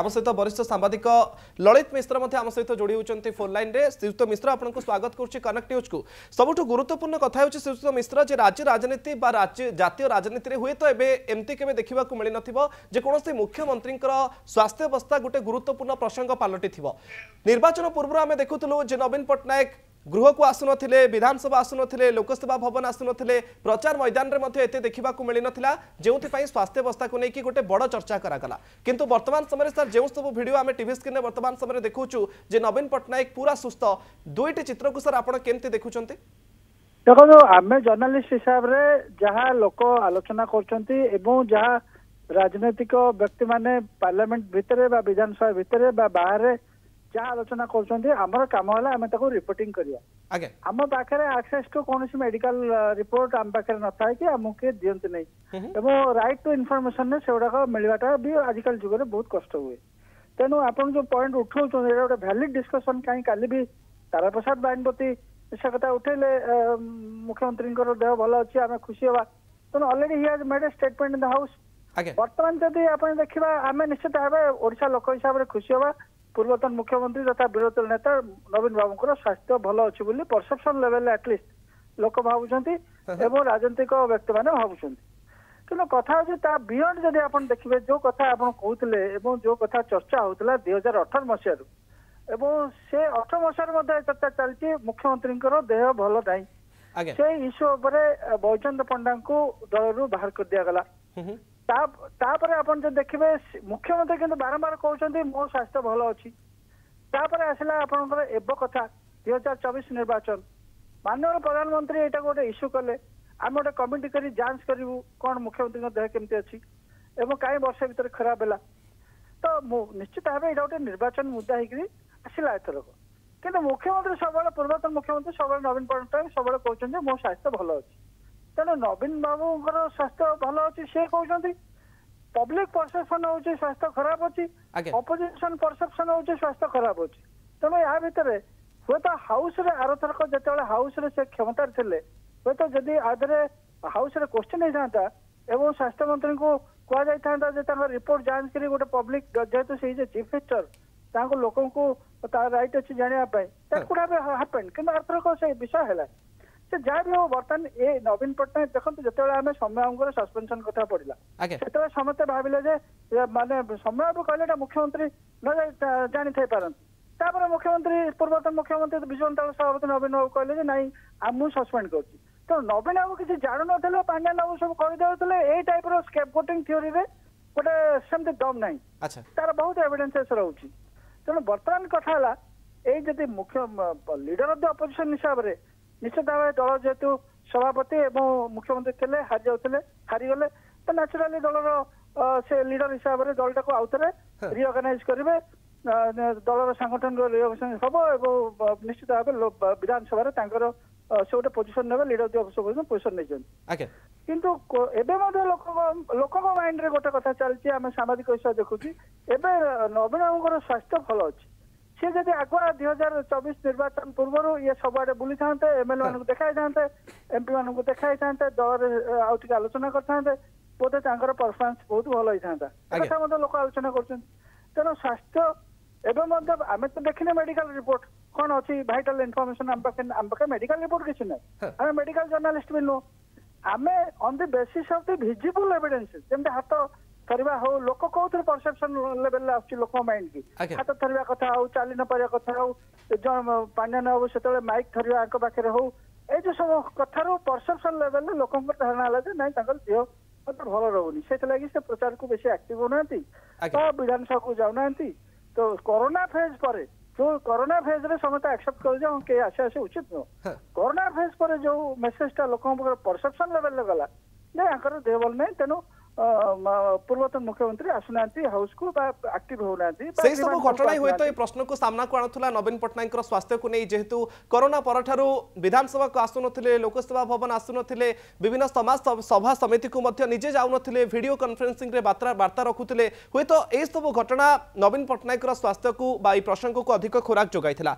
आम सहित वरिष्ठ सांबादिक ललित मिश्र आम सहित जोड़ी होती फोन लाइन रे। श्रीयुक्त मिश्र आपको स्वागत करुच्ची कनेक्ट न्यूज को। सबुठ गुरुत्वपूर्ण कथा होची श्रीयुक्त मिश्र जे राज्य राजनीति बा राज्य जातीय राजनीति रे हुए तो एमती केबे देखिबा को मिली नथिबो जे कोनोसी मुख्यमंत्री स्वास्थ्य अवस्था गोटे गुरुत्वपूर्ण प्रसंग पलटि थिबो। निर्वाचन पूर्व आम देखुलु जे नवीन पट्टनायक गृह को आसुन विधानसभा आसुन लोकसभा भवन आसुन प्रचार मैदान में एत देखा मिल ना जो स्वास्थ्य अवस्था को लेकिन गोटे बड़ चर्चा करागला। किंतु वर्तमान समय सर जो सब वीडियो आम टीवी स्क्रीन में वर्तमान समय देखु जे नवीन पट्टनायक पूरा सुस्थ दुईटी चित्र को सर आप केमती देखुं? देखो आम जर्नालीस्ट हिसाब से जहाँ लोक आलोचना कर राजनैतिक व्यक्ति माने पार्लियामेंट भितर विधानसभा भितर बाहर जहाँ आलोचना कर कम है आम रिपोर्टिंग करिया। आम पाखे एक्सेस टू कौन मेडिकल रिपोर्ट आम पाखे न था कि आमको किए दिखती नहीं राइट टू इनफॉरमेशन से गुड़ाक मिलवाटा भी आजिकल जुगे बहुत कष्ट हुए। तेणु आप जो पॉइंट उठाऊँ गोटे भैलिड डिस्कसन कहीं काली भी तारा प्रसाद बाहिनीपति से कथा उठेले मुख्यमंत्री देह भल अच्छी आम खुशी हवा। तेणु already he has made a statement in the house. बर्तमान जदि आप देखा आम निश्चित भाव ओडिशा लोक हिसाब से खुशी हवा। पूर्वतन मुख्यमंत्री तथा विरोधी नेता नवीन बाबू स्वास्थ्य भल अच्छी बोली परसेप्शन लेवल एटलिस्ट लोक भावुंट एवं राजनीतिक व्यक्ति मैंने भावुंट। कि कथा हो बियंड जदि आप देखिए जो कथा आप कहते जो कथा चर्चा होता 2018 मसीह से 18 मसीह चर्चा चलती मुख्यमंत्री देह भल नहीं से इश्यू बैजयंत पंडा को दल रू बाहर कर दिगला। तापर आप जो देखिए मुख्यमंत्री किंतु बारंबार कहते मो स्वास्थ्य भल अच्छी। तापर आसला आपंकर एब कथा 2024 निर्वाचन माननीय प्रधानमंत्री यहाँ गोटे इश्यू कले आम गोटे कमिटी कर जांच करूँ कौन मुख्यमंत्री देह केमती अच्छी एवं कहीं वर्ष भर खराब है। तो निश्चित भाव यहाँ गोटे निर्वाचन मुद्दा होकर आसला एथरक कि मुख्यमंत्री सब पूर्वतन मुख्यमंत्री सब नवीन पट्टनायक सब कहते मो स्वास्थ्य भल अच्छी। तेणु नवीन बाबूर स्वास्थ्य भल अच्छी सी कहते पब्लिक परसेप्शन हूँ स्वास्थ्य खराब अच्छी अपोजिशन परसेप्शन हूँ स्वास्थ्य खराब अच्छी। तेणु या भितर हे तो हाउस आरथरक जो हाउस से क्षमतार थे हे तो जदि आधे हाउस क्वेश्चन होता एवं स्वास्थ्य मंत्री को कहुता रिपोर्ट जांच कर गोटे पब्लिक जेहतु से चीफ मिनिस्टर लोक राइट अच्छी जानापी हापेन कि आरथरक से विषय है से जहाँ भी हो बर्तमान ये नवीन पट्टनायक देखो जो आम समय सस्पेंशन कथा पड़ा से समस्ते भाविले माने समय कहले मुख्यमंत्री न जानी थे पारती मुख्यमंत्री पूर्वतन मुख्यमंत्री विजय सभापति नवीन बाबू कहले ना आम सस्पेंड कर तो नवीन बाबू किसी जाणु ना पांड्या बाबू सब कहीदे ये टाइप स्केपगोटिंग थ्योरी गोटे सेमती दम ना तार बहुत एविडेंसेस रोचे। तेणु बर्तमान कथा है ये मुख्य लीडर ऑफ द अपोजिशन हिसाब से निश्चित भाव दल जेहेतु सभापति एवं मुख्यमंत्री थे हारीगले तो न्याचुराली दलर से लीडर हिसाब से दलटा को आउ थे रिअर्गानाइज करेंगे दलर सांगठन रिअर्गानाइज हम निश्चित भाव विधानसभा से गोटे पोजिशन ने लीडर पोजिशन नहीं किंतु एवं लोक माइंड रे गोटे कथा चलती आम सामाजिक हिसाब देखुची एवं नवीन बाबू स्वास्थ्य भल अच्छी सी जब आगुआ 2024 निर्वाचन पूर्व ये सबुआडे बुली था एमएलए मान देखाई था एमपी मान देखाई था दल आउट आलोचना करते बोधे परफॉर्मेंस बहुत भल होता है लोक आलोचना कर। तेणु स्वास्थ्य एवं आम तो देखने मेडिकल रिपोर्ट कौन अच्छी भाइटाल इनफॉरमेशन आम पाखे मेडिकल रिपोर्ट किसी ना आम मेडिकल जर्नालीस्ट भी नुह आम on the basis of the visible evidences जमी हाथ थरिबा हो लोक कौन परसेप्शन लेवल आस लोक माइंड की हाथ थरिबा कथा हो चली न पारिबा कथा हो पांड्या बाबू से माइक थरिबा पाखे हो ये सब कथार परसेप्शन लेवल लोक धारणा है ना देह भल रोनी से प्रचार को बेसी एक्टिव होना तो विधानसभा को जाऊना तो कोरोना फेज पर जो कोरोना फेज रे समस्त एक्सेप्ट कर आसे उचित नुह कोरोना फेज पर जो मेसेजटा लोक परसेप्शन लेवल गला देह भल नहीं। तेणु पूर्वतन मुख्यमंत्री आसुना हाउस को एक्टिव होना सब घटना हुए तो ये प्रश्न को सामना को आणुला नवीन पट्टनायक स्वास्थ्य को नहीं जेहेतु कोरोना परठारु विधानसभा को आसुनथिले लोकसभा भवन आसुनथिले विभिन्न समाज सभा समिति को मध्य निजे जाउनथिले वीडियो कॉन्फ्रेंसिंग रे वार्ता रखुथिले हुए तो ये सब घटना नवीन पट्टनायक स्वास्थ्य को प्रसंग को अधिक खोराक जोगाइथिला।